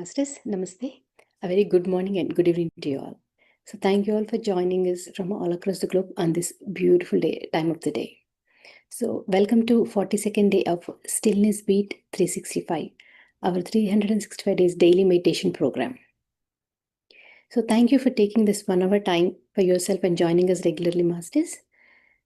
Masters. Namaste. A very good morning and good evening to you all. So thank you all for joining us from all across the globe on this beautiful time of the day. So welcome to 42nd day of Stillness Beat 365, our 365 days daily meditation program. So thank you for taking this 1 hour time for yourself and joining us regularly, Masters.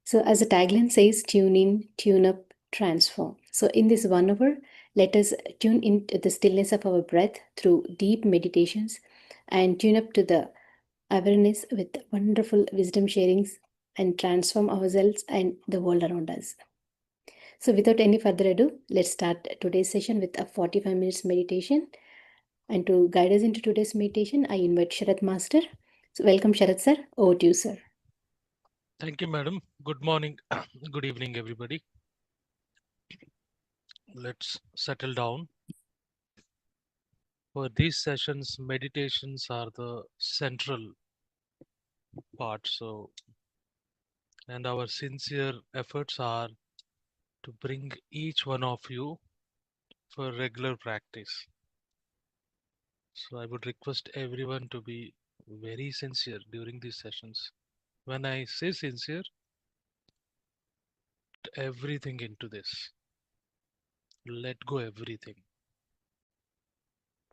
So as the tagline says, tune in, tune up, transform. So in this 1 hour, let us tune into the stillness of our breath through deep meditations and tune up to the awareness with wonderful wisdom sharings and transform ourselves and the world around us. So without any further ado, let's start today's session with a 45 minutes meditation. And to guide us into today's meditation, I invite Sharath Master. So welcome Sharath sir. Over to you, sir. Thank you, madam. Good morning. Good evening, everybody. Let's settle down. For these sessions, meditations are the central part. And our sincere efforts are to bring each one of you for regular practice. So I would request everyone to be very sincere during these sessions. When I say sincere, put everything into this. Let go everything.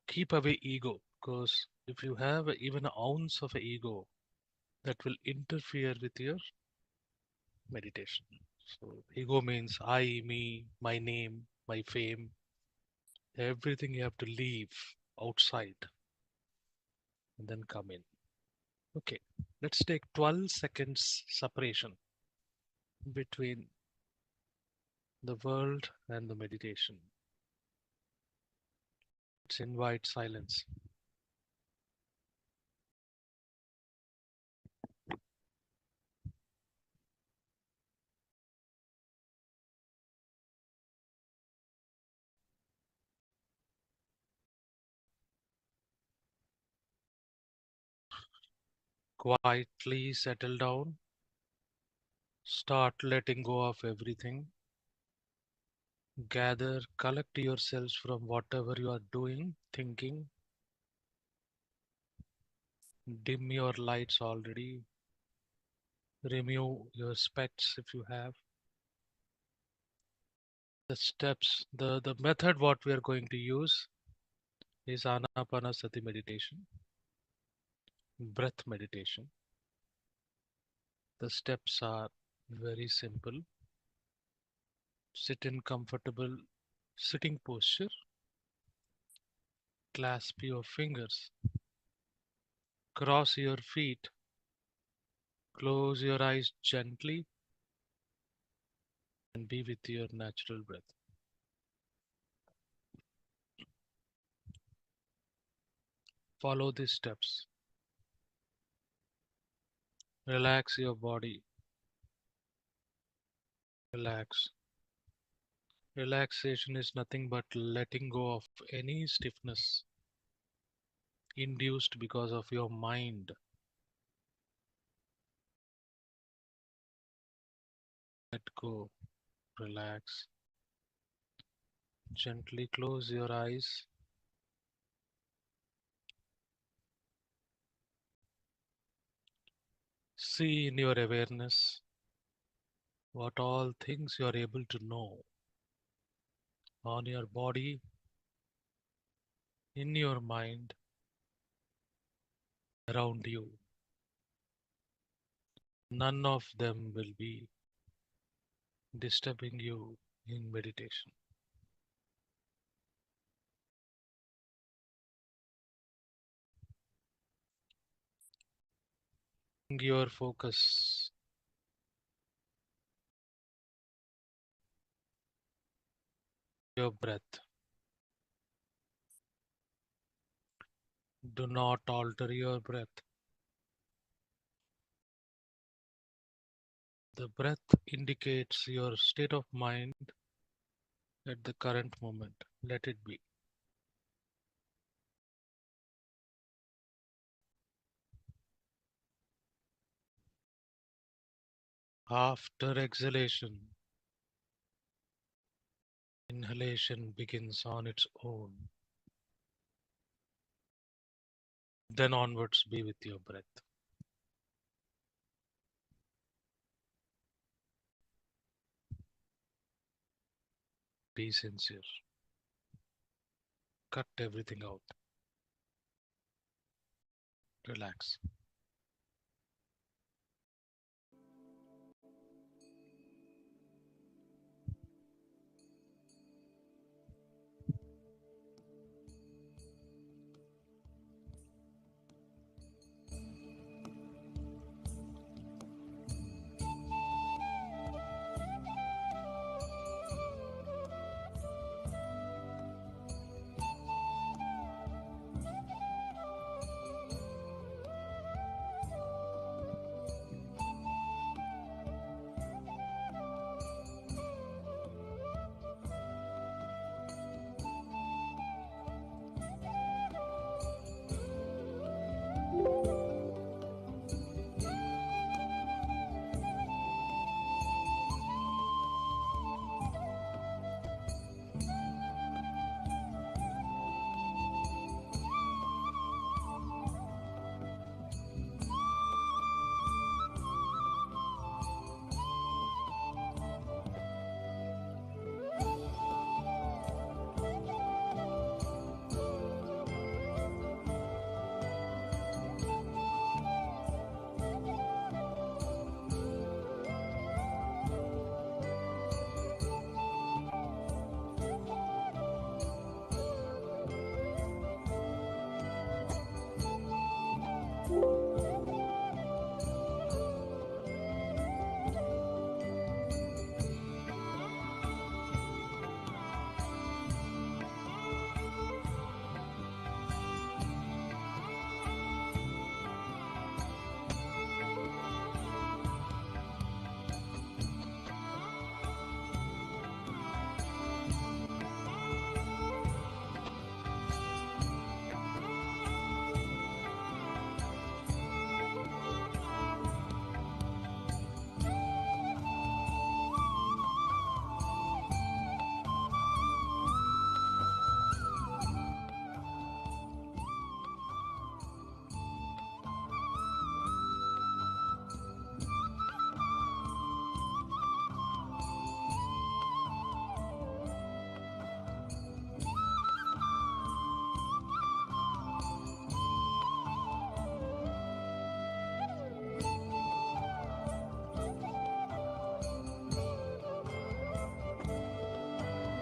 Keep away ego, because if you have even an ounce of ego, that will interfere with your meditation. So ego means I, me, my name, my fame, everything you have to leave outside and then come in. Okay, let's take 12 seconds separation between the world and the meditation. Let's invite silence. Quietly settle down. Start letting go of everything. Gather, collect yourselves from whatever you are doing, thinking. Dim your lights already. Remove your specs if you have. The steps, the method what we are going to use is Ana-Pana-Sati meditation, breath meditation. The steps are very simple. Sit in comfortable sitting posture. Clasp your fingers. Cross your feet. Close your eyes gently and be with your natural breath. Follow these steps. Relax your body. Relax. Relaxation is nothing but letting go of any stiffness induced because of your mind. Let go. Relax. Gently close your eyes. See in your awareness what all things you are able to know on your body, in your mind, around you. None of them will be disturbing you in meditation. Bring your focus, your breath. Do not alter your breath. The breath indicates your state of mind at the current moment. Let it be. After exhalation, inhalation begins on its own. Then onwards, be with your breath. Be sincere. Cut everything out. Relax.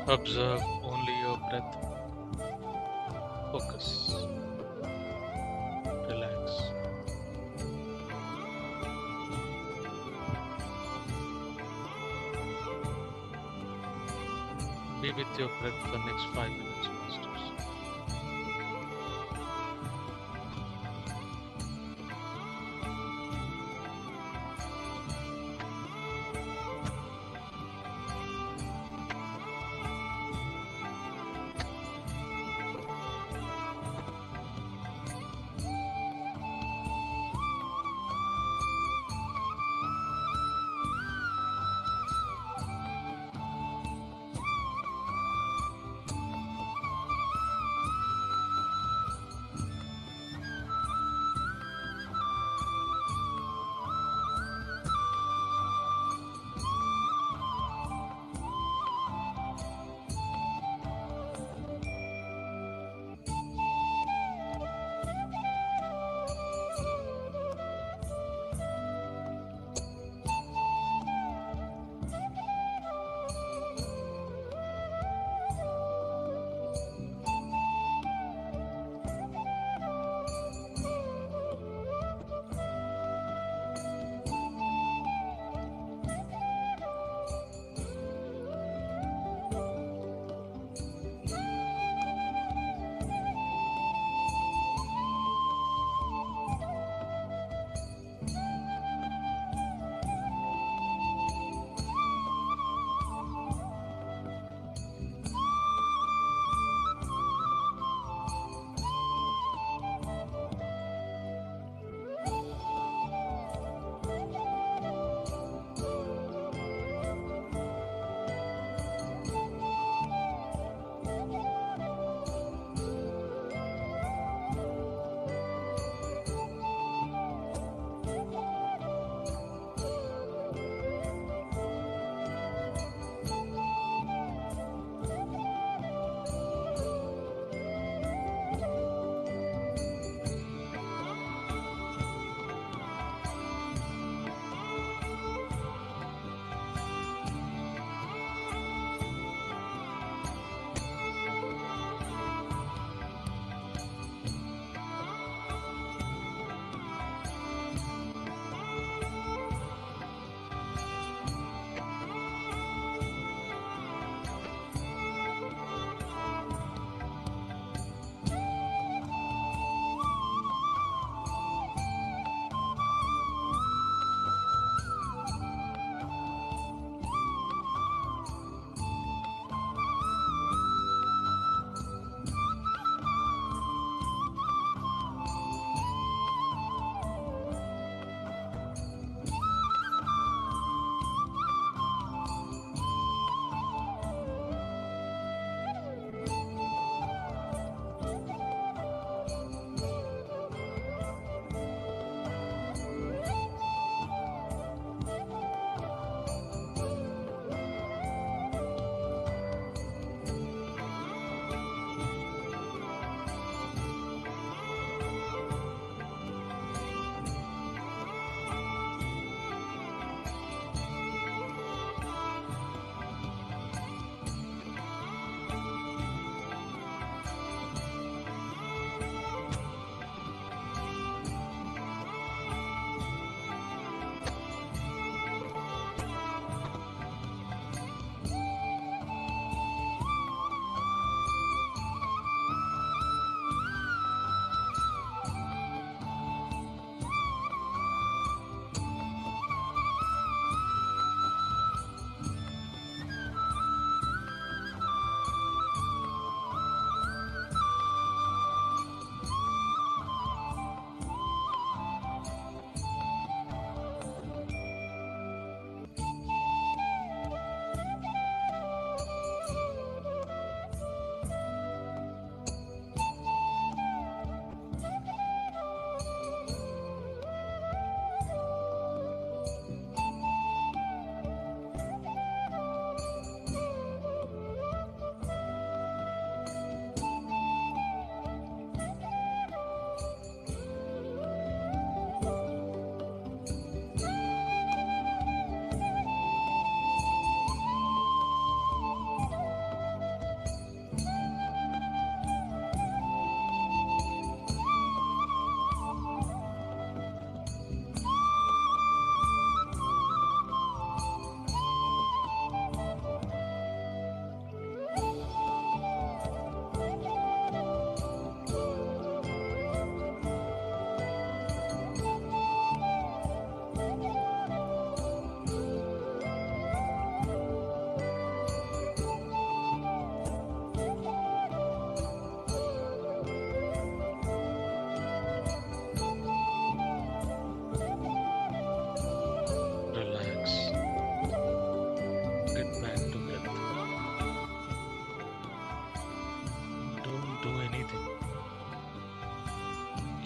Observe only your breath. Focus. Relax. Be with your breath for next 5 minutes, Masters.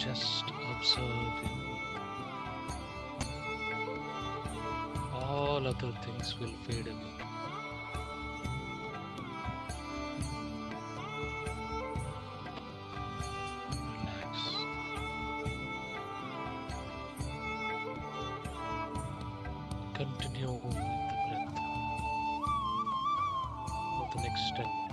just observing. All other things will fade away. Relax. Continue with the breath for the next 10 minutes.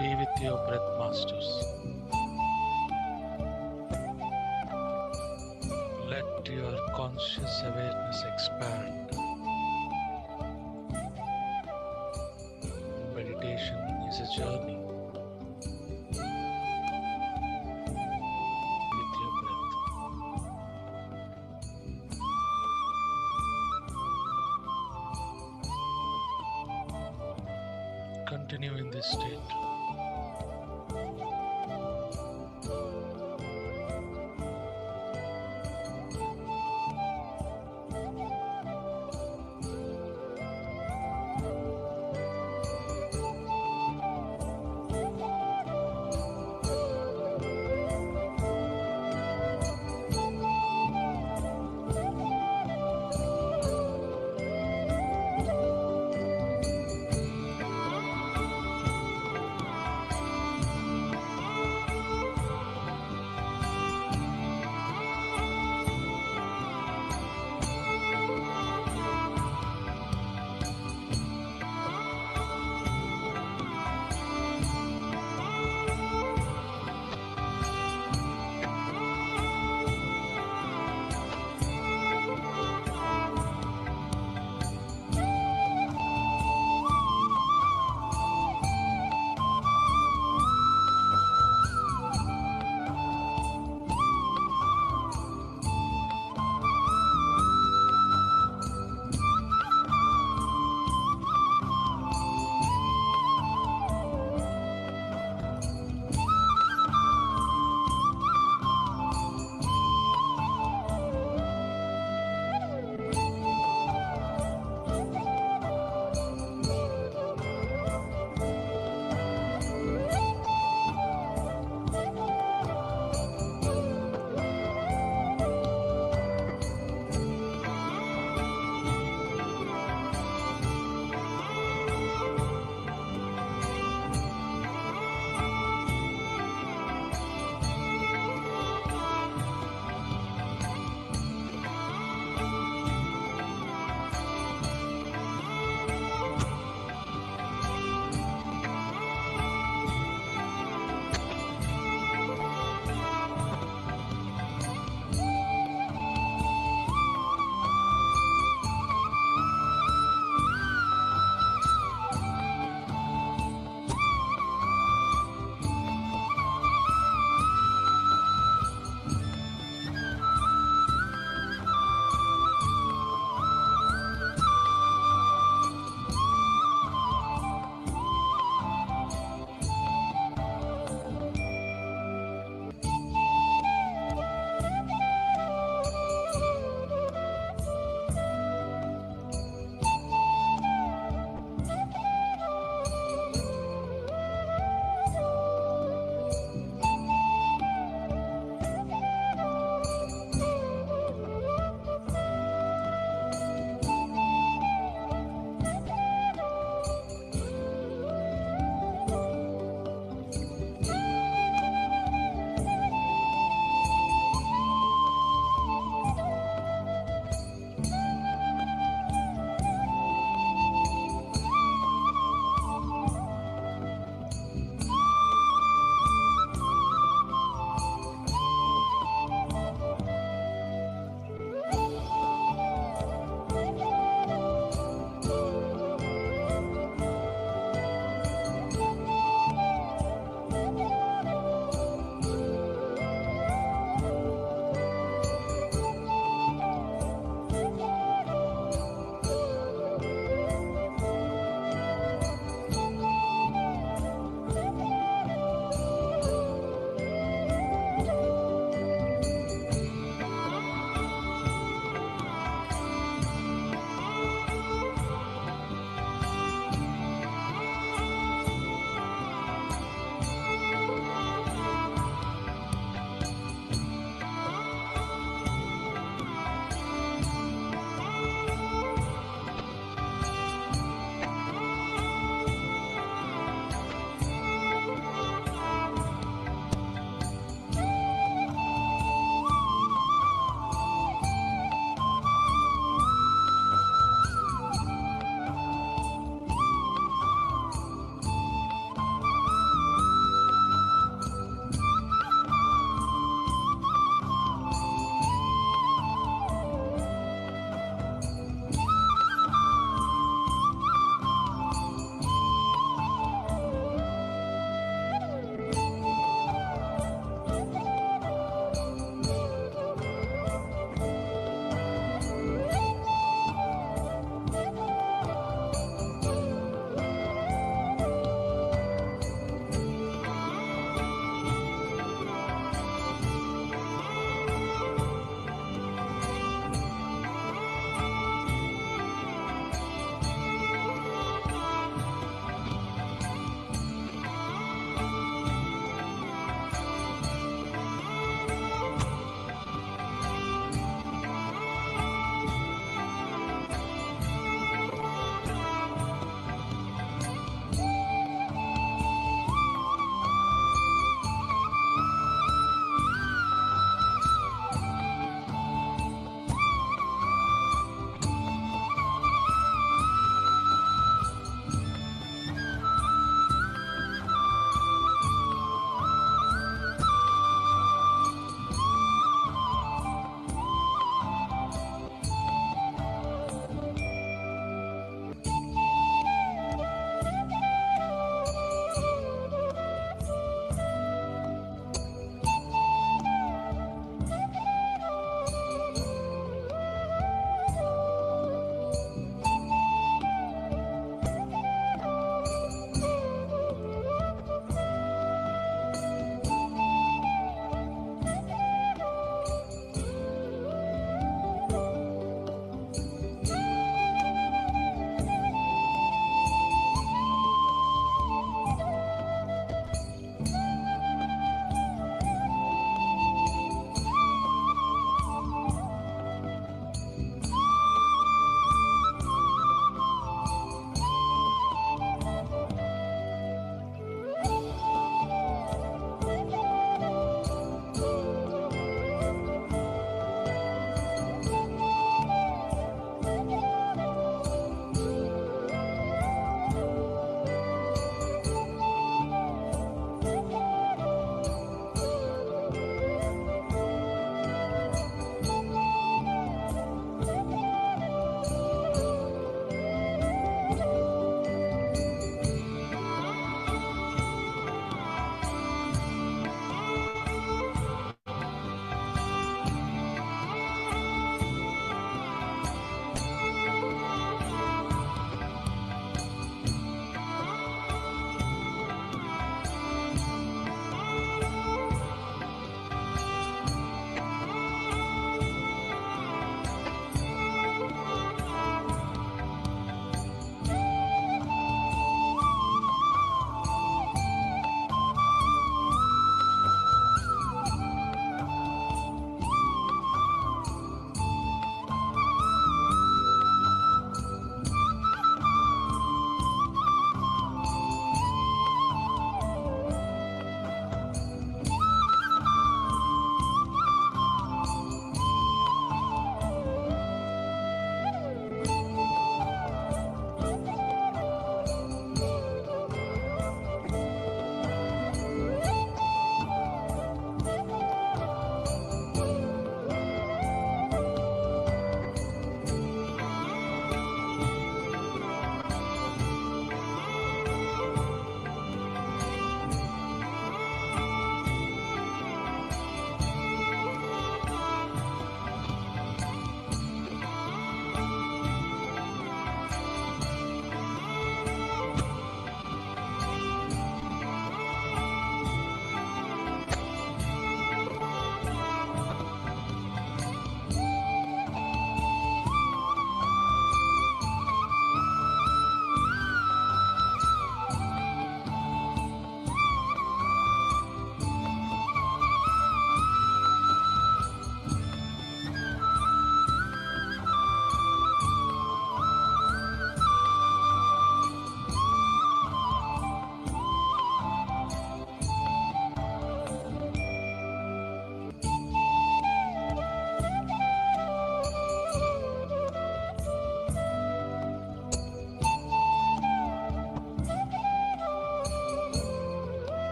Be with your breath, masters. Let your conscious awareness expand. Meditation is a journey with your breath. Continue in this state.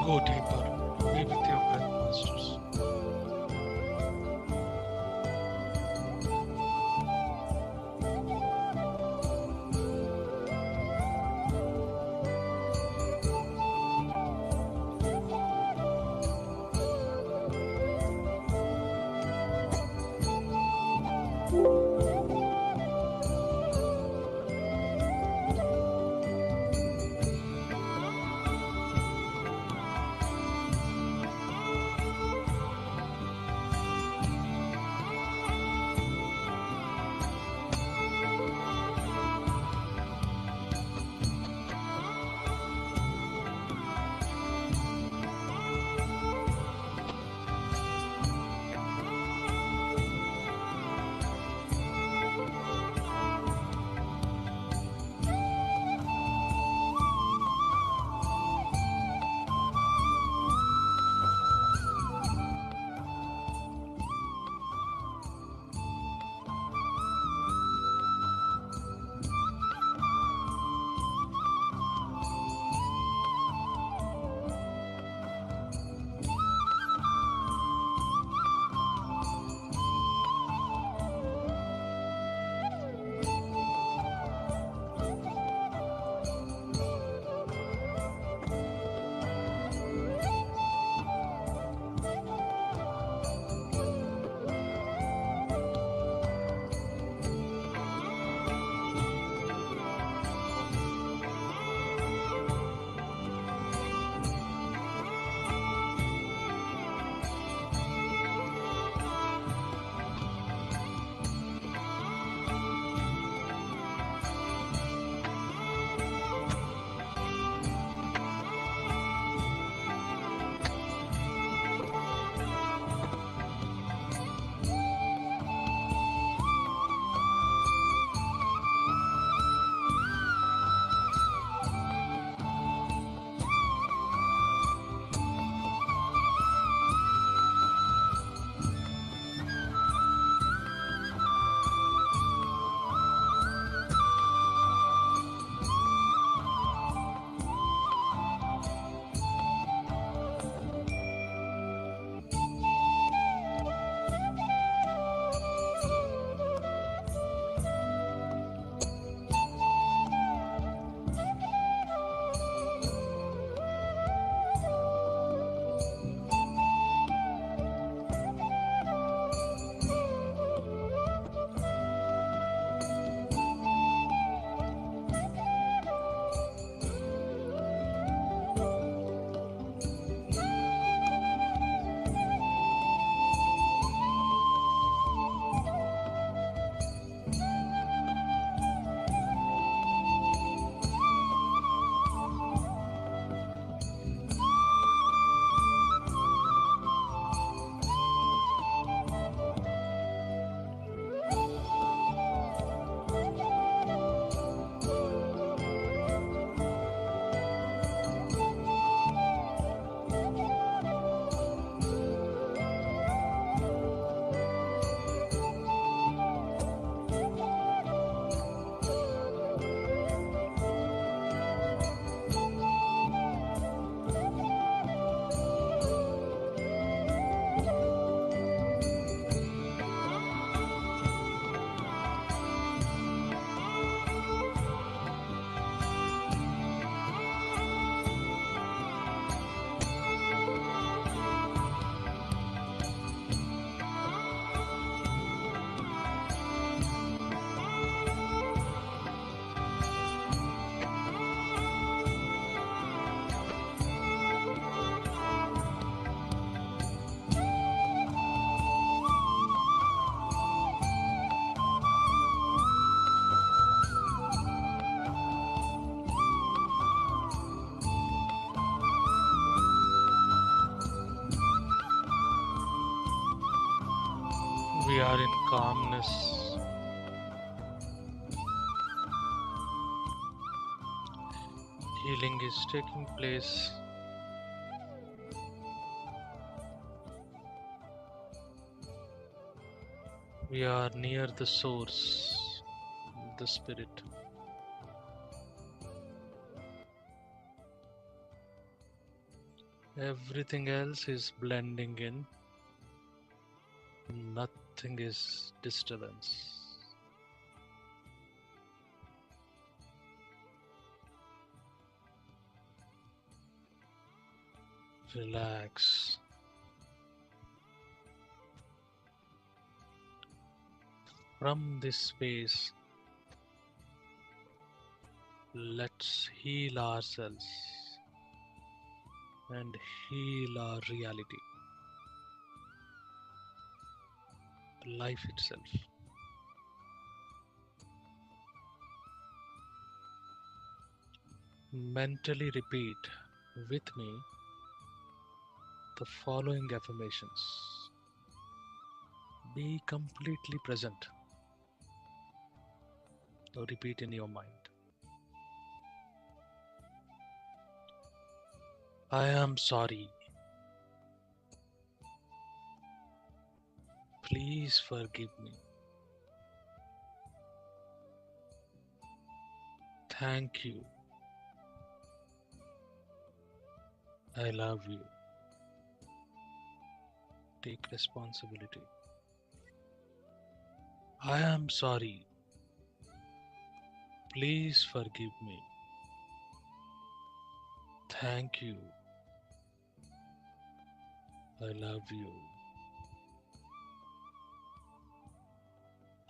Go deeper. Be with your breath, masters. We are in calmness. Healing is taking place. We are near the source, the spirit. Everything else is blending in. Nothing is disturbance. Relax. From this space, let's heal ourselves and heal our reality, life itself. Mentally repeat with me the following affirmations. Be completely present. Now repeat in your mind. I am sorry. Please forgive me. Thank you. I love you. Take responsibility. I am sorry. Please forgive me. Thank you. I love you.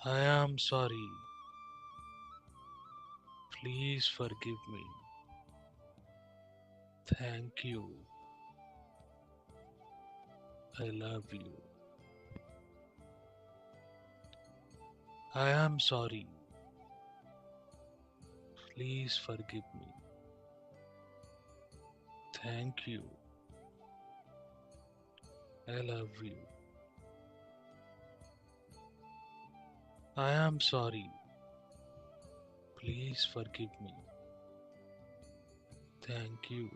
I am sorry. Please forgive me. Thank you. I love you. I am sorry. Please forgive me. Thank you. I love you. I am sorry. Please forgive me. Thank you.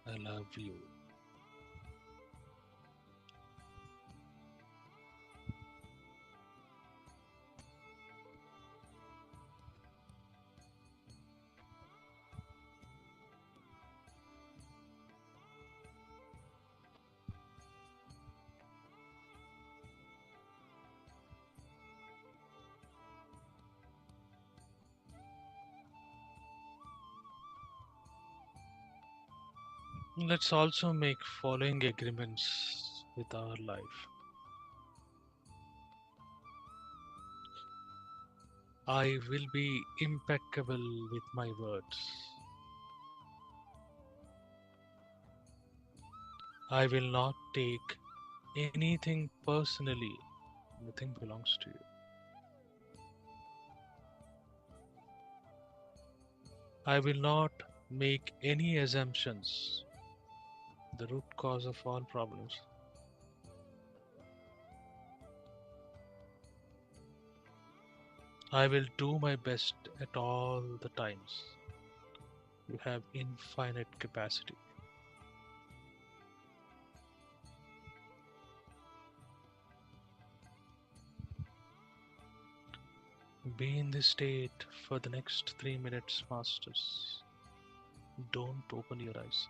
I love you. Let's also make following agreements with our life. I will be impeccable with my words. I will not take anything personally. Nothing belongs to you. I will not make any assumptions. The root cause of all problems. I will do my best at all the times. You have infinite capacity. Be in this state for the next 3 minutes, masters. Don't open your eyes.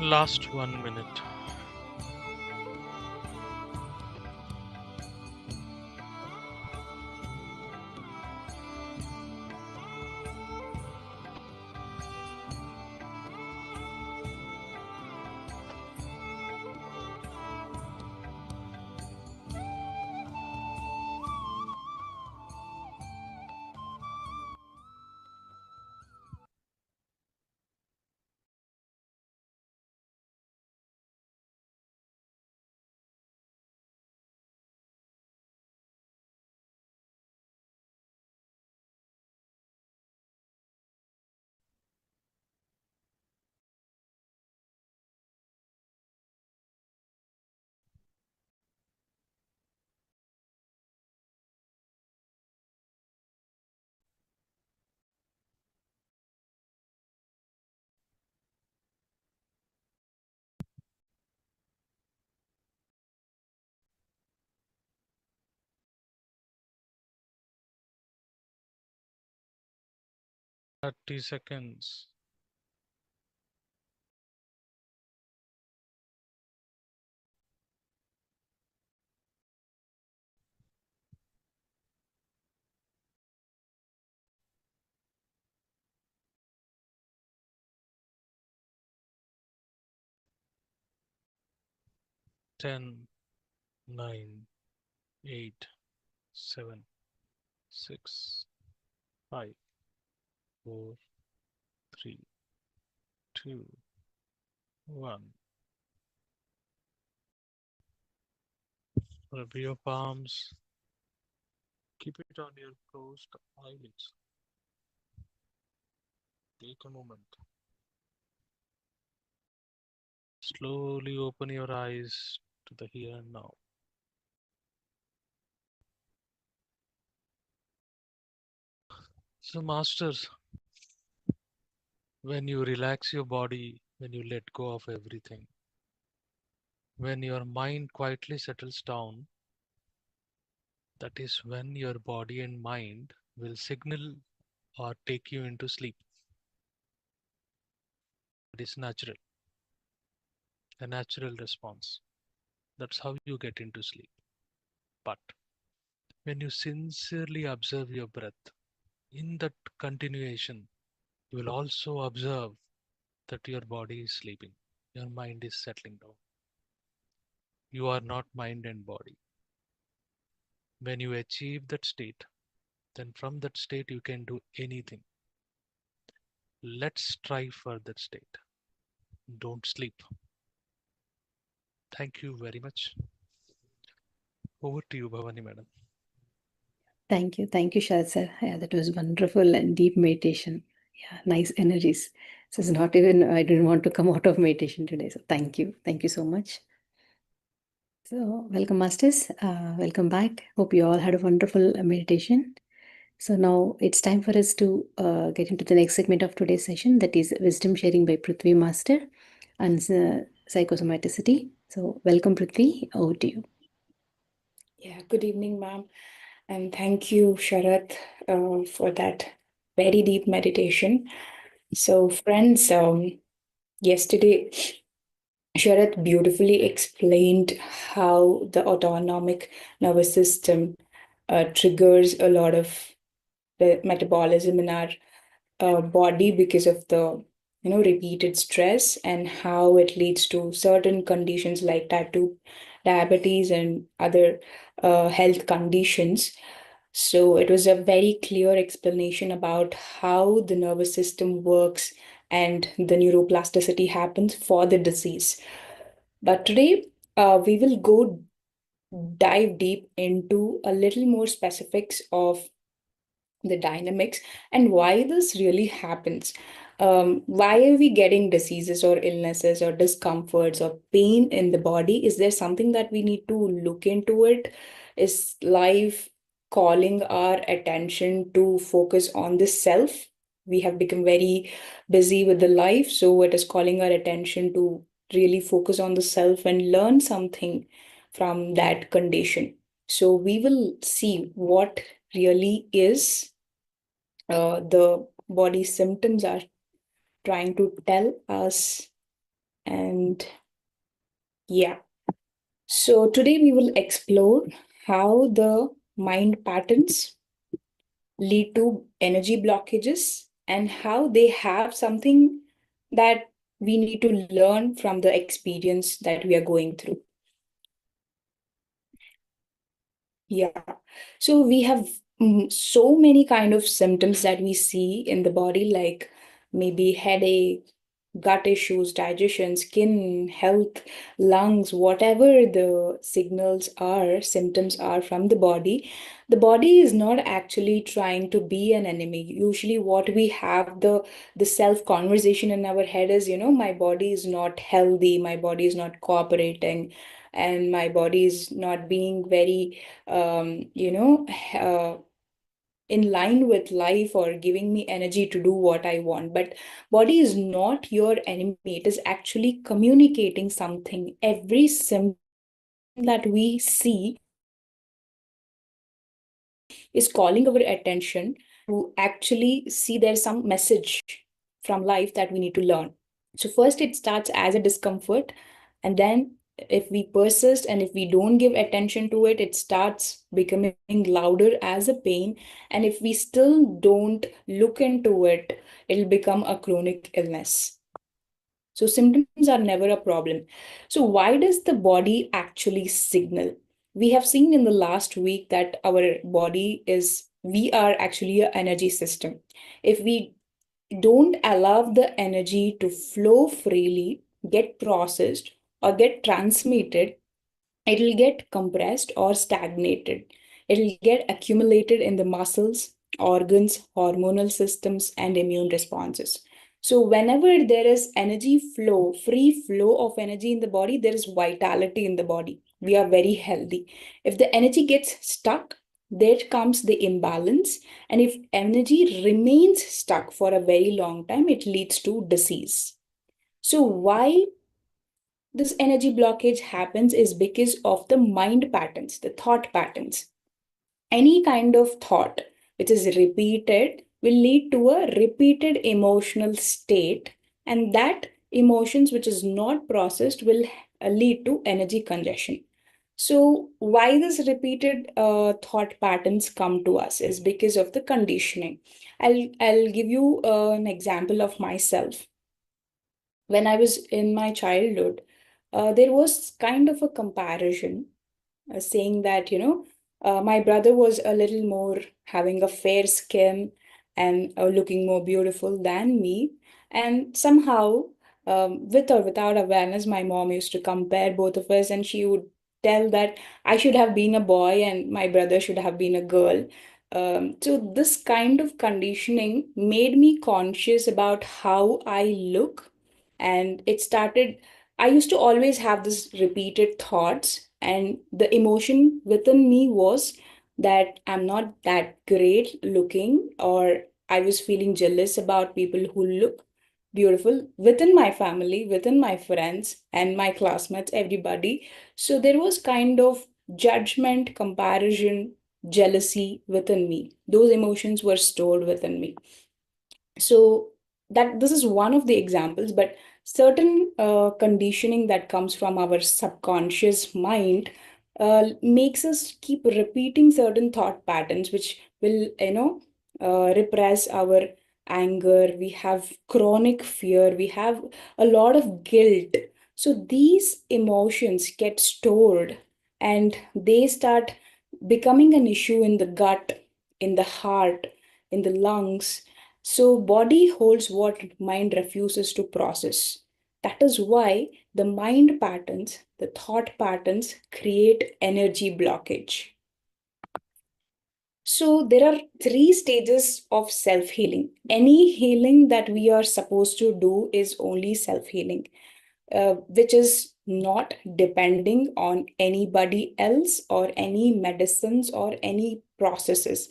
Last 1 minute. Thirty seconds. 10, 9, 8, 7, 6, 5, 4, 3, 2, 1. Rub your palms. Keep it on your closed eyelids. Take a moment. Slowly open your eyes to the here and now. So, masters, when you relax your body, when you let go of everything, when your mind quietly settles down, that is when your body and mind will signal or take you into sleep. It is natural, a natural response. That's how you get into sleep. But when you sincerely observe your breath, in that continuation, you will also observe that your body is sleeping, your mind is settling down. You are not mind and body. When you achieve that state, then from that state you can do anything. Let's strive for that state. Don't sleep. Thank you very much. Over to you, Bhavani madam. Thank you. Thank you, Shad sir. Yeah, that was wonderful and deep meditation. Yeah, nice energies. So it's not even, I didn't want to come out of meditation today. So thank you. Thank you so much. So welcome, masters. Welcome back. Hope you all had a wonderful meditation. So now it's time for us to get into the next segment of today's session, that is wisdom sharing by Prithvi Master and Psychosomaticity. So welcome, Prithvi. Over to you. Yeah, good evening, ma'am. And thank you, Sharath, for that very deep meditation. So, friends, yesterday, Sharath beautifully explained how the autonomic nervous system triggers a lot of the metabolism in our body because of the repeated stress, and how it leads to certain conditions like type 2 diabetes and other health conditions. So it was a very clear explanation about how the nervous system works and the neuroplasticity happens for the disease. But today, we will go dive deep into a little more specifics of the dynamics and why this really happens. Why are we getting diseases or illnesses or discomforts or pain in the body? Is there something that we need to look into it? Is life calling our attention to focus on the self? We have become very busy with the life, so it is calling our attention to really focus on the self and learn something from that condition. So we will see what really is the body symptoms are trying to tell us And yeah, so today we will explore how the mind patterns lead to energy blockages and how they have something that we need to learn from the experience that we are going through. Yeah. So we have so many kind of symptoms that we see in the body, like maybe headache, gut issues, digestion, skin, health, lungs, whatever the signals are, symptoms are from the body is not actually trying to be an enemy. Usually what we have the self conversation in our head is, my body is not healthy, my body is not cooperating, and my body is not being very uh, in line with life or giving me energy to do what I want. But body is not your enemy. It is actually communicating something. Every symptom that we see is calling our attention to actually see there's some message from life that we need to learn. So first it starts as a discomfort, and then if we persist and if we don't give attention to it, it starts becoming louder as a pain. And if we still don't look into it, it'll become a chronic illness. So symptoms are never a problem. So why does the body actually signal? We have seen in the last week that our body we are actually an energy system. If we don't allow the energy to flow freely, get processed, or get transmitted, it'll get compressed or stagnated. It'll get accumulated in the muscles, organs, hormonal systems, and immune responses. So, whenever there is energy flow, free flow of energy in the body, there is vitality in the body. We are very healthy. If the energy gets stuck, there comes the imbalance. And if energy remains stuck for a very long time, it leads to disease. So, why this energy blockage happens is because of the mind patterns, the thought patterns. Any kind of thought which is repeated will lead to a repeated emotional state, and that emotions which is not processed will lead to energy congestion. So, why this repeated thought patterns come to us is because of the conditioning. I'll give you an example of myself. When I was in my childhood, there was kind of a comparison saying that, my brother was a little more having a fair skin and looking more beautiful than me. And somehow, with or without awareness, my mom used to compare both of us, and she would tell that I should have been a boy and my brother should have been a girl. So, this kind of conditioning made me conscious about how I look. And it started, I used to always have this repeated thoughts, and the emotion within me was that I'm not that great looking, or I was feeling jealous about people who look beautiful within my family, within my friends, and my classmates, everybody. So there was kind of judgment, comparison, jealousy within me. Those emotions were stored within me. So that this is one of the examples, but certain conditioning that comes from our subconscious mind makes us keep repeating certain thought patterns, which will, repress our anger. We have chronic fear. We have a lot of guilt. So these emotions get stored, and they start becoming an issue in the gut, in the heart, in the lungs. So body holds what mind refuses to process. That is why the mind patterns, the thought patterns create energy blockage. So there are three stages of self-healing. Any healing that we are supposed to do is only self-healing, which is not depending on anybody else or any medicines or any processes.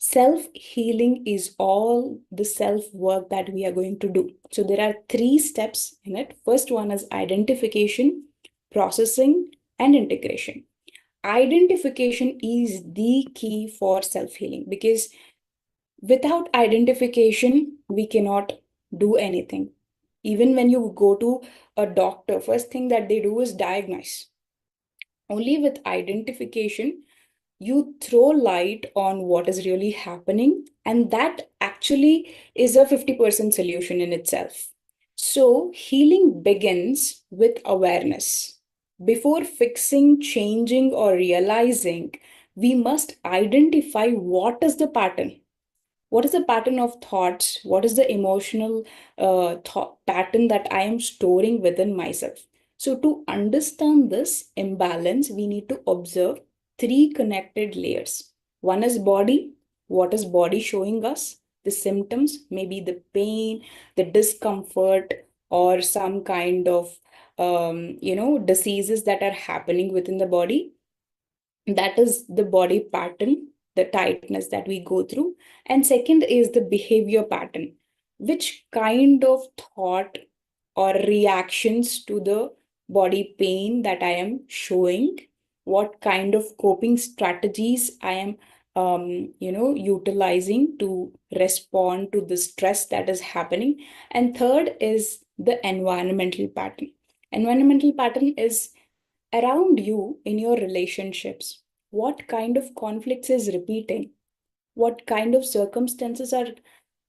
Self-healing is all the self-work that we are going to do. So there are three steps in it. First one is identification, processing, and integration. Identification is the key for self-healing, because without identification, we cannot do anything. Even when you go to a doctor, first thing that they do is diagnose. Only with identification, you throw light on what is really happening, and that actually is a 50% solution in itself. So, healing begins with awareness. Before fixing, changing, or realizing, we must identify what is the pattern. What is the pattern of thoughts? What is the emotional thought pattern that I am storing within myself? So, to understand this imbalance, we need to observe three connected layers. One is body. What is body showing us? The symptoms, maybe the pain, the discomfort, or some kind of diseases that are happening within the body. That is the body pattern, the tightness that we go through. And second is the behavior pattern, which kind of thought or reactions to the body pain that I am showing, what kind of coping strategies I am utilizing to respond to the stress that is happening. And third is the environmental pattern. Environmental pattern is around you in your relationships. What kind of conflicts is repeating? What kind of circumstances are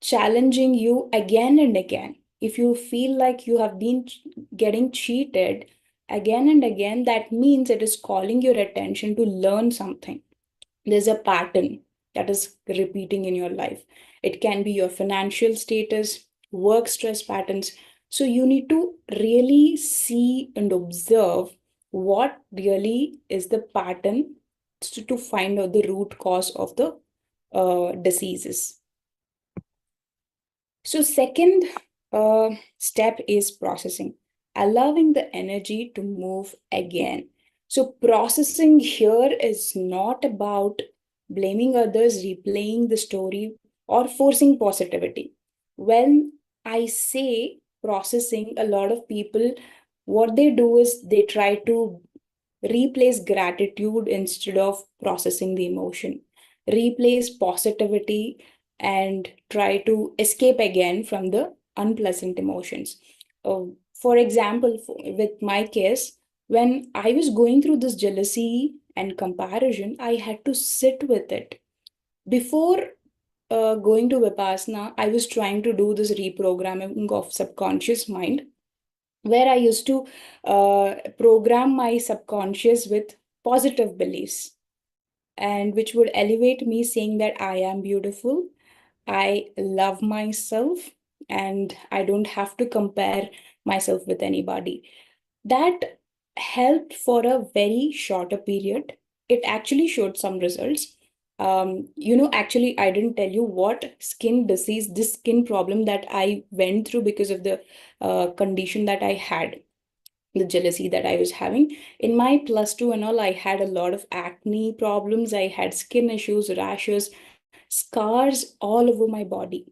challenging you again and again? If you feel like you have been getting cheated again and again, that means it is calling your attention to learn something. There's a pattern that is repeating in your life. It can be your financial status, work stress patterns. So you need to really see and observe what really is the pattern to find out the root cause of the diseases. So second step is processing, allowing the energy to move again. So processing here is not about blaming others, replaying the story, or forcing positivity. When I say processing, a lot of people, what they do is they try to replace gratitude instead of processing the emotion, replace positivity and try to escape again from the unpleasant emotions. For example, with my case, when I was going through this jealousy and comparison, I had to sit with it. Before going to Vipassana, I was trying to do this reprogramming of subconscious mind, where I used to program my subconscious with positive beliefs, and which would elevate me, saying that I am beautiful, I love myself, and I don't have to compare myself with anybody. That helped for a very shorter period. It actually showed some results. Actually, I didn't tell you what skin disease, this skin problem that I went through because of the condition that I had, the jealousy that I was having. In my +2 and all, I had a lot of acne problems. I had skin issues, rashes, scars all over my body.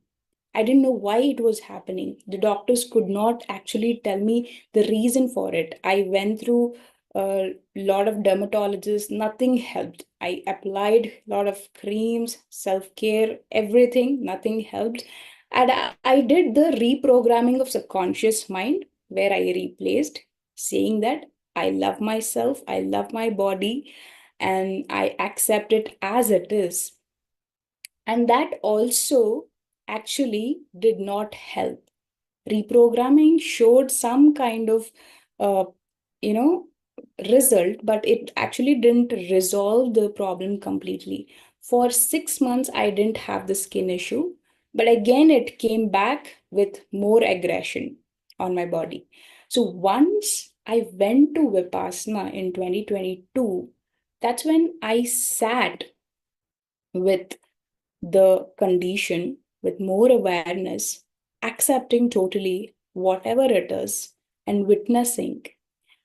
I didn't know why it was happening. The doctors could not actually tell me the reason for it. I went through a lot of dermatologists, nothing helped. I applied a lot of creams, self-care, everything, nothing helped. And I did the reprogramming of subconscious mind, where I replaced saying that I love myself, I love my body, and I accept it as it is. And that also actually did not help. Reprogramming showed some kind of, uh, you know, result, but it actually didn't resolve the problem completely. For 6 months, I didn't have the skin issue, but again, it came back with more aggression on my body. So once I went to Vipassana in 2022, that's when I sat with the condition with more awareness, accepting totally whatever it is, and witnessing.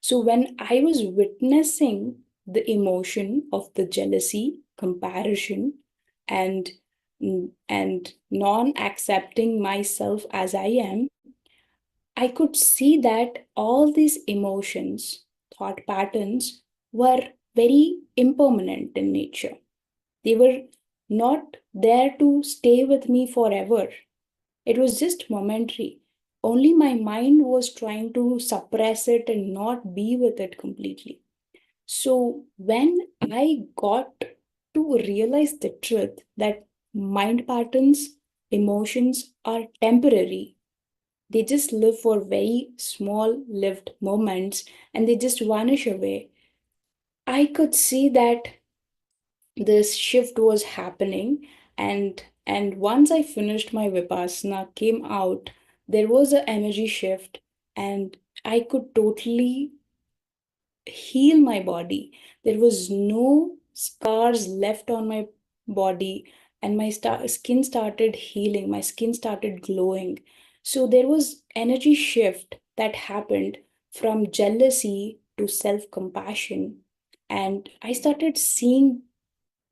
So, when I was witnessing the emotion of the jealousy, comparison, and non-accepting myself as I am, I could see that all these emotions, thought patterns were very impermanent in nature. They were not there to stay with me forever. It was just momentary. only my mind was trying to suppress it and not be with it completely. So when I got to realize the truth that mind patterns, emotions are temporary, they just live for very small lived moments and they just vanish away. I could see that this shift was happening, and once I finished my vipassana, came out, there was an energy shift, and I could totally heal my body. There was no scars left on my body, and my skin started healing, my skin started glowing. So there was energy shift that happened from jealousy to self-compassion, and I started seeing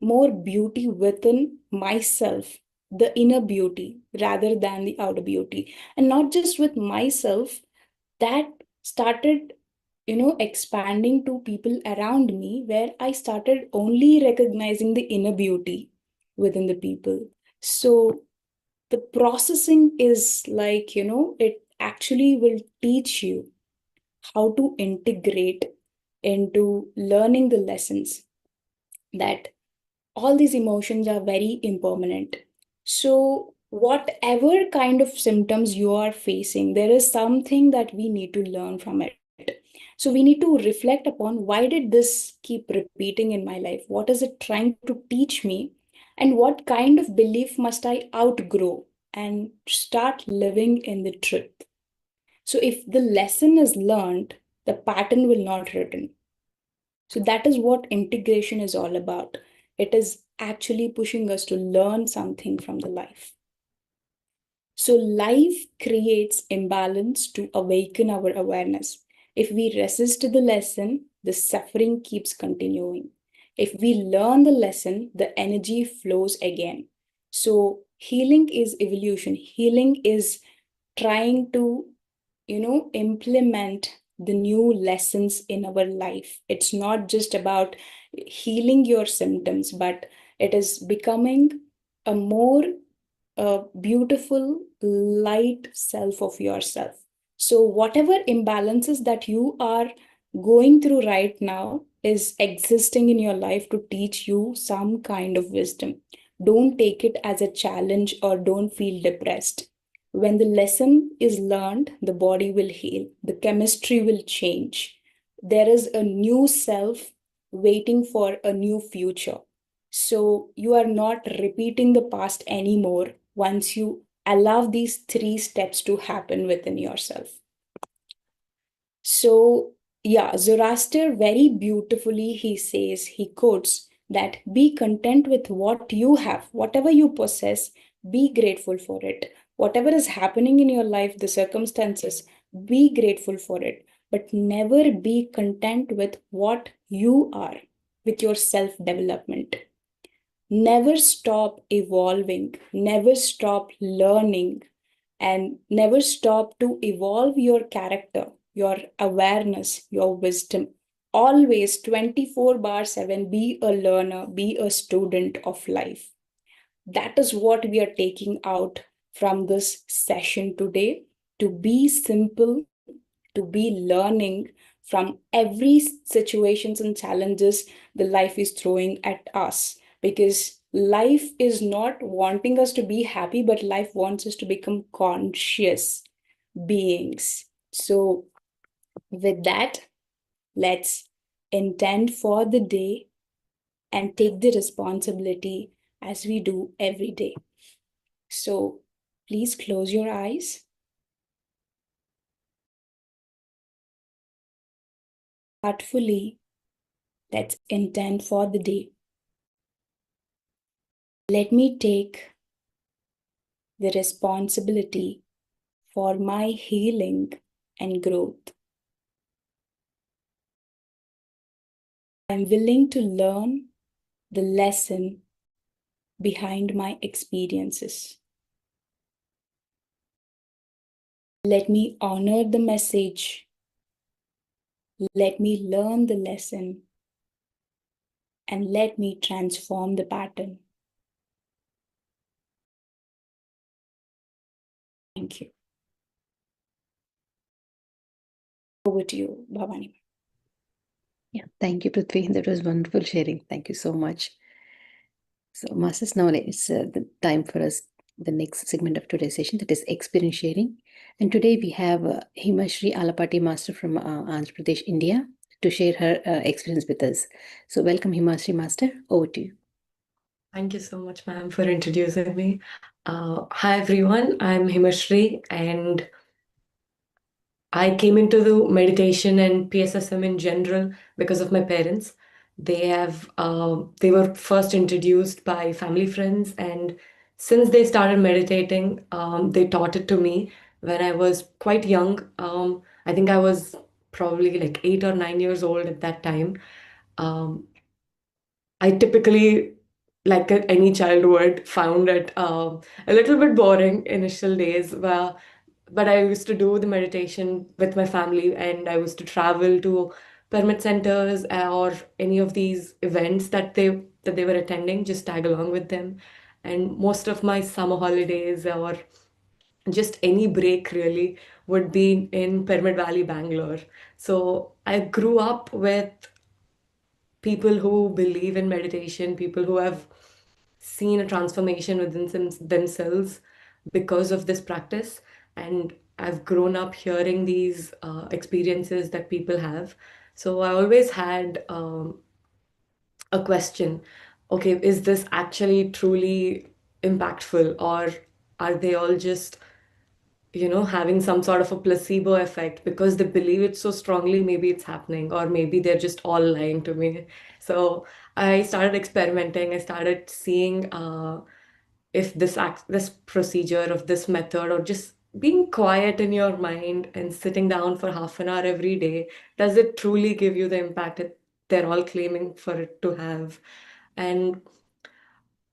more beauty within myself, the inner beauty rather than the outer beauty. And not just with myself, that started, expanding to people around me, where I started only recognizing the inner beauty within the people. So the processing is like, it actually will teach you how to integrate into learning the lessons that all these emotions are very impermanent. So, whatever kind of symptoms you are facing, there is something that we need to learn from it. So, we need to reflect upon, why did this keep repeating in my life? What is it trying to teach me? And what kind of belief must I outgrow and start living in the truth? So, if the lesson is learned, the pattern will not return. So that is what integration is all about. It is actually pushing us to learn something from the life. So life creates imbalance to awaken our awareness. If we resist the lesson, the suffering keeps continuing. If we learn the lesson, the energy flows again. So healing is evolution. Healing is trying to, implement the new lessons in our life. It's not just about healing your symptoms, but it is becoming a more beautiful light self of yourself. So whatever imbalances that you are going through right now is existing in your life to teach you some kind of wisdom. Don't take it as a challenge or don't feel depressed. When the lesson is learned, the body will heal, the chemistry will change. There is a new self waiting for a new future. So you are not repeating the past anymore once you allow these three steps to happen within yourself. So, yeah, Zoroaster very beautifully, he quotes that be content with what you have, whatever you possess, be grateful for it. Whatever is happening in your life, the circumstances, be grateful for it. But never be content with what you are, with your self development. Never stop evolving, never stop learning, and never stop to evolve your character, your awareness, your wisdom. Always 24 bar 7, be a learner, be a student of life. That is what we are taking out from this session today, to be simple, to be learning from every situations and challenges the life is throwing at us, because life is not wanting us to be happy, but life wants us to become conscious beings. So with that, let's intend for the day and take the responsibility as we do every day. So please close your eyes. Heartfully, let's intend for the day. Let me take the responsibility for my healing and growth. I'm willing to learn the lesson behind my experiences. Let me honor the message. Let me learn the lesson. And let me transform the pattern. Thank you. Over to you, Bhavani. Yeah, thank you, Prithvi. That was wonderful sharing. Thank you so much. So, Masters, now it's the time for us, the next segment of today's session, that is experience sharing. And today we have Himashri Alapati Master from Andhra Pradesh, India, to share her experience with us. So, welcome, Himashri Master. Over to you. Thank you so much, ma'am, for introducing me. Hi, everyone. I'm Himashri, and I came into the meditation and PSSM in general because of my parents. They were first introduced by family friends, and since they started meditating, they taught it to me when I was quite young. I think I was probably like 8 or 9 years old at that time. Um, I typically, like any child would, found it a little bit boring initial days. But I used to do the meditation with my family, and I used to travel to permit centers or any of these events that they were attending, just tag along with them. And most of my summer holidays or just any break really would be in Pyramid Valley, Bangalore. So I grew up with people who believe in meditation, people who have seen a transformation within themselves because of this practice. And I've grown up hearing these experiences that people have. So I always had a question, okay, is this actually truly impactful, or are they all just having some sort of a placebo effect because they believe it so strongly? Maybe it's happening, or maybe they're just all lying to me. So I started experimenting. I started seeing if this procedure of this method, or just being quiet in your mind and sitting down for half an hour every day, does it truly give you the impact that they're all claiming for it to have? And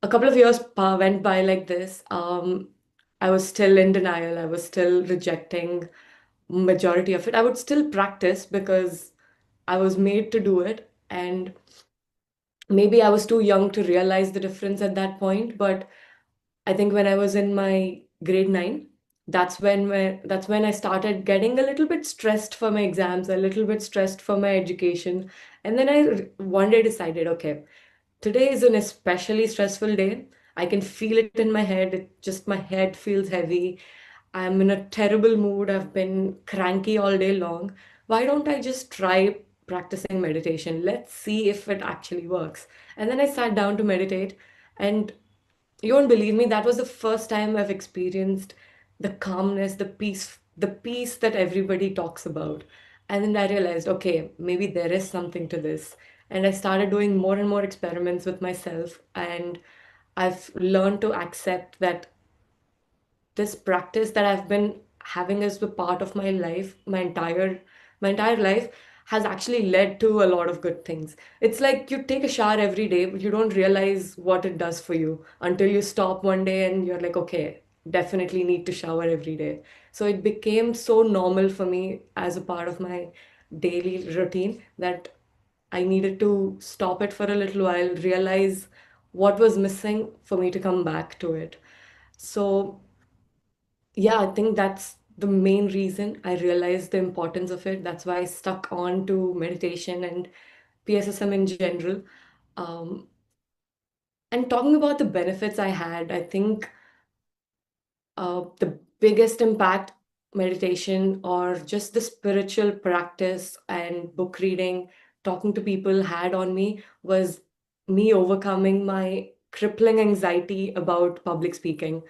a couple of years went by like this. I was still in denial. I was still rejecting majority of it. I would still practice because I was made to do it, and maybe I was too young to realize the difference at that point. But I think when I was in my grade 9, that's when I started getting a little bit stressed for my exams, a little bit stressed for my education. And then one day decided, okay, today is an especially stressful day. I can feel it in my head. My head feels heavy. I'm in a terrible mood. I've been cranky all day long. Why don't I just try practicing meditation? Let's see if it actually works. And then I sat down to meditate, and you won't believe me, that was the first time I've experienced the calmness, the peace that everybody talks about. And then I realized, okay, maybe there is something to this. And I started doing more and more experiments with myself, and I've learned to accept that this practice that I've been having as a part of my life, my entire life, has actually led to a lot of good things. It's like you take a shower every day, but you don't realize what it does for you until you stop one day and you're like, okay, definitely need to shower every day. So it became so normal for me as a part of my daily routine that I needed to stop it for a little while, realize what was missing for me to come back to it. So yeah, I think that's the main reason I realized the importance of it. That's why I stuck on to meditation and PSSM in general. Um, and talking about the benefits I had, I think the biggest impact meditation or just the spiritual practice and book reading, talking to people had on me was me overcoming my crippling anxiety about public speaking.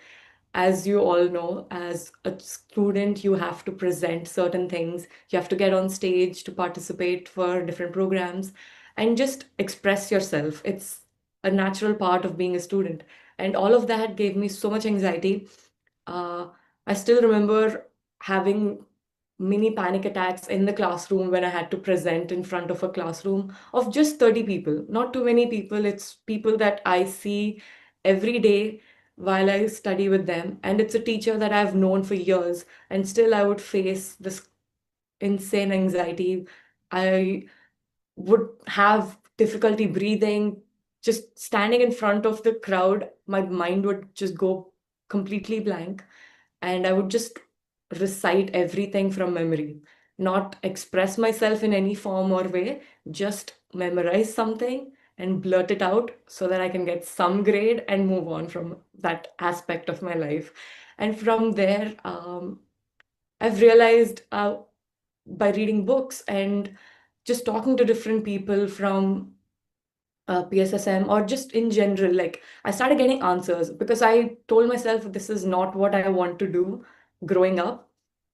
As you all know, as a student, you have to present certain things. You have to get on stage to participate for different programs and just express yourself. It's a natural part of being a student. And all of that gave me so much anxiety. Uh, I still remember having mini panic attacks in the classroom when I had to present in front of a classroom of just 30 people. Not too many people, it's people that I see every day while I study with them. And it's a teacher that I've known for years. And still, I would face this insane anxiety. I would have difficulty breathing. Just standing in front of the crowd, my mind would just go completely blank, and I would just recite everything from memory. not express myself in any form or way, just memorize something and blurt it out so that I can get some grade and move on from that aspect of my life. And from there, I've realized by reading books and just talking to different people from PSSM or just in general, like I started getting answers because I told myself this is not what I want to do growing up.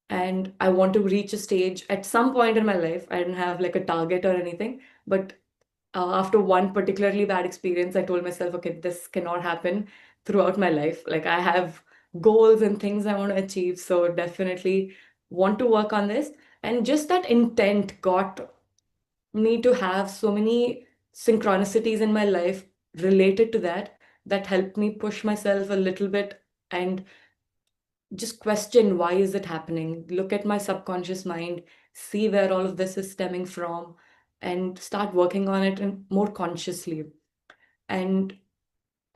And I want to reach a stage at some point in my life. I didn't have like a target or anything, but after one particularly bad experience, I told myself, okay, this cannot happen throughout my life. Like I have goals and things I want to achieve. So definitely want to work on this. And just that intent got me to have so many synchronicities in my life related to that, that helped me push myself a little bit and just question why is it happening, look at my subconscious mind, see where all of this is stemming from, and start working on it and more consciously. And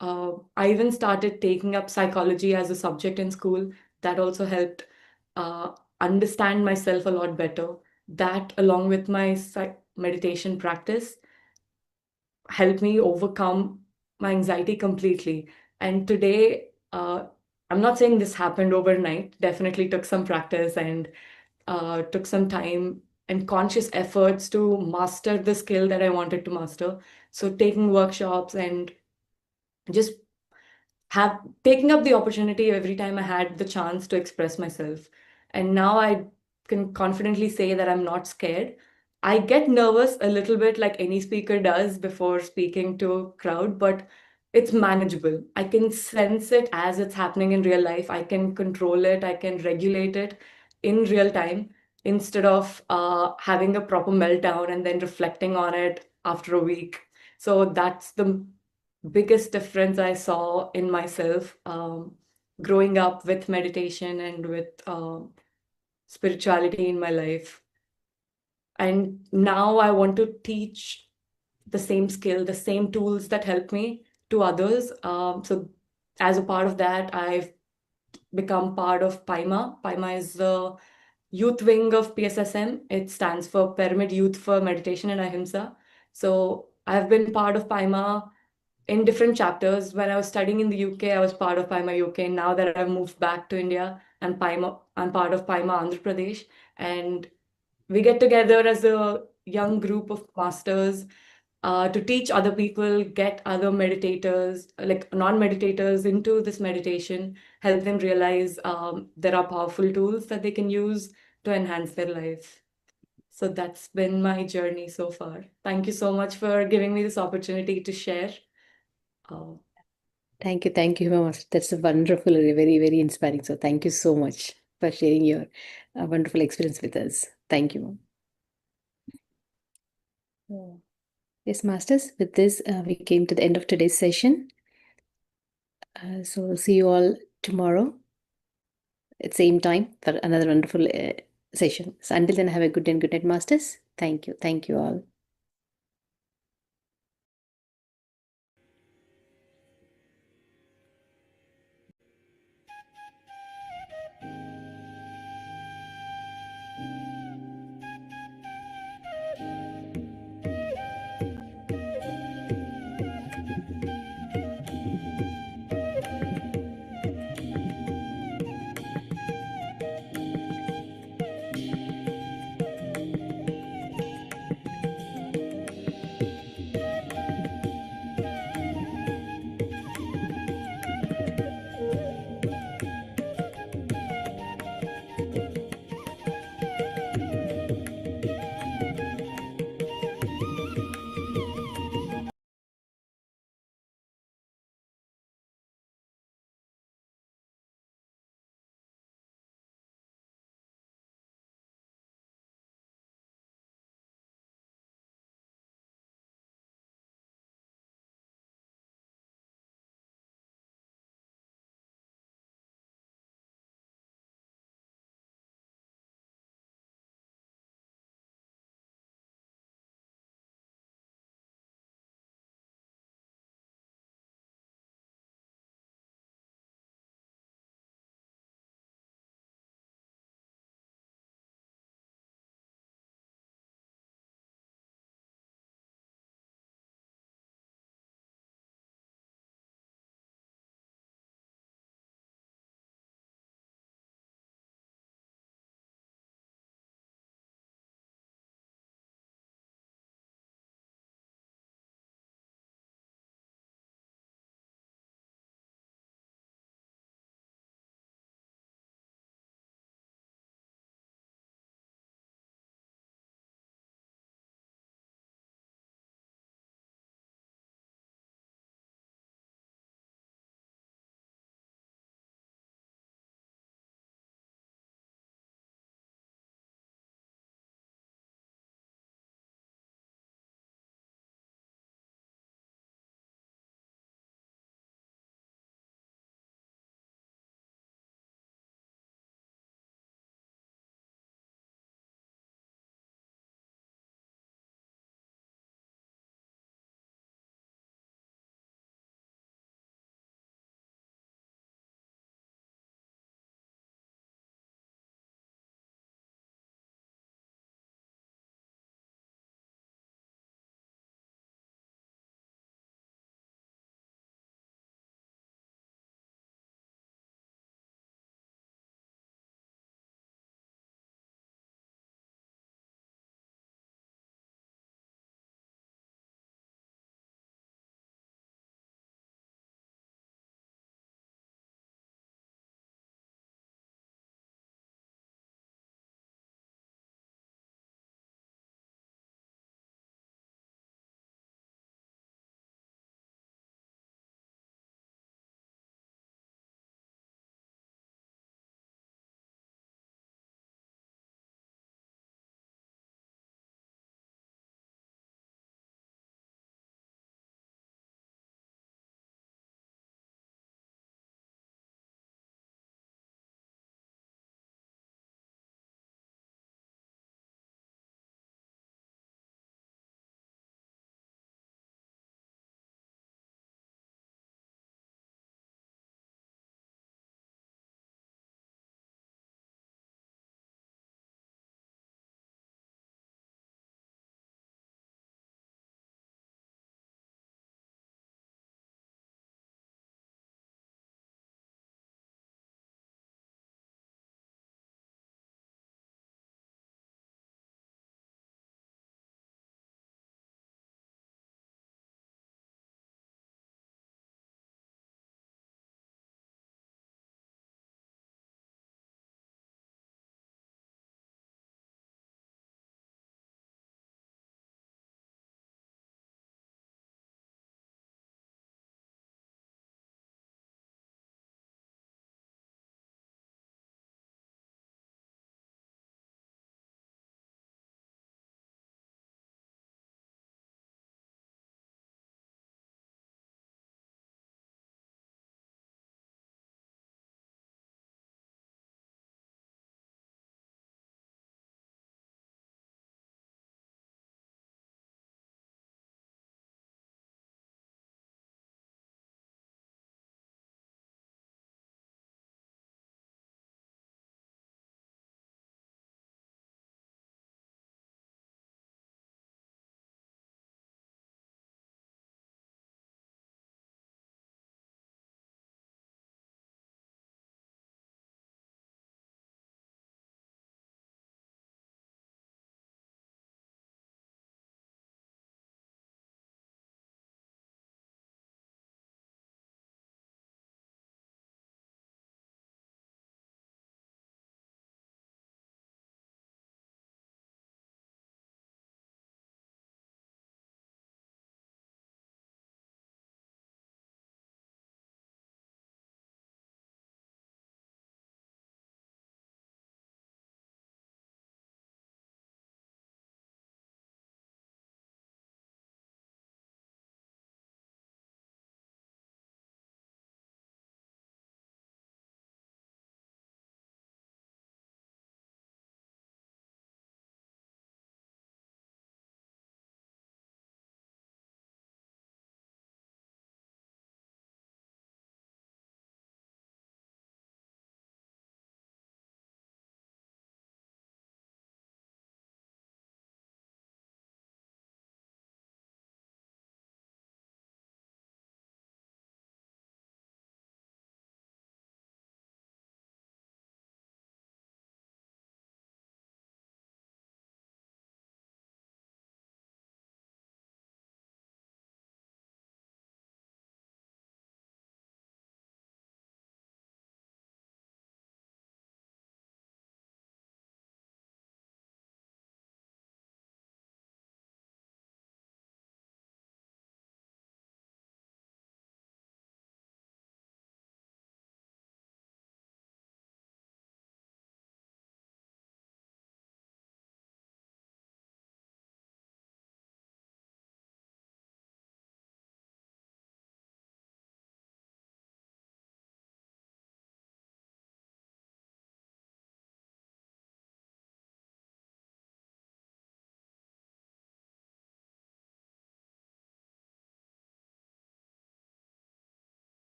I even started taking up psychology as a subject in school. That also helped uh, understand myself a lot better. That, along with my meditation practice, helped me overcome my anxiety completely. And today, I'm not saying this happened overnight, definitely took some practice and took some time and conscious efforts to master the skill that I wanted to master. So, taking workshops and just have taking up the opportunity every time I had the chance to express myself. And now I can confidently say that I'm not scared. I get nervous a little bit like any speaker does before speaking to a crowd, but it's manageable. I can sense it as it's happening in real life. I can control it, I can regulate it in real time instead of having a proper meltdown and then reflecting on it after a week. So that's the biggest difference I saw in myself growing up with meditation and with spirituality in my life. And now I want to teach the same skill, the same tools that help me to others. So as a part of that, I've become part of PIMA. PIMA is the youth wing of PSSM. It stands for Pyramid Youth for Meditation and Ahimsa. So I've been part of PIMA in different chapters. When I was studying in the UK, I was part of PIMA UK. Now that I've moved back to India, I'm part of PIMA Andhra Pradesh. And we get together as a young group of masters to teach other people, get other meditators, like non-meditators, into this meditation, help them realize there are powerful tools that they can use to enhance their life. So that's been my journey so far. Thank you so much for giving me this opportunity to share. Thank you, Master. That's a wonderful, very, very inspiring. So thank you so much for sharing your wonderful experience with us. Thank you. Yes, Masters, with this, we came to the end of today's session. So see you all tomorrow at same time for another wonderful session. So until then, have a good day and good night, Masters. Thank you. Thank you all.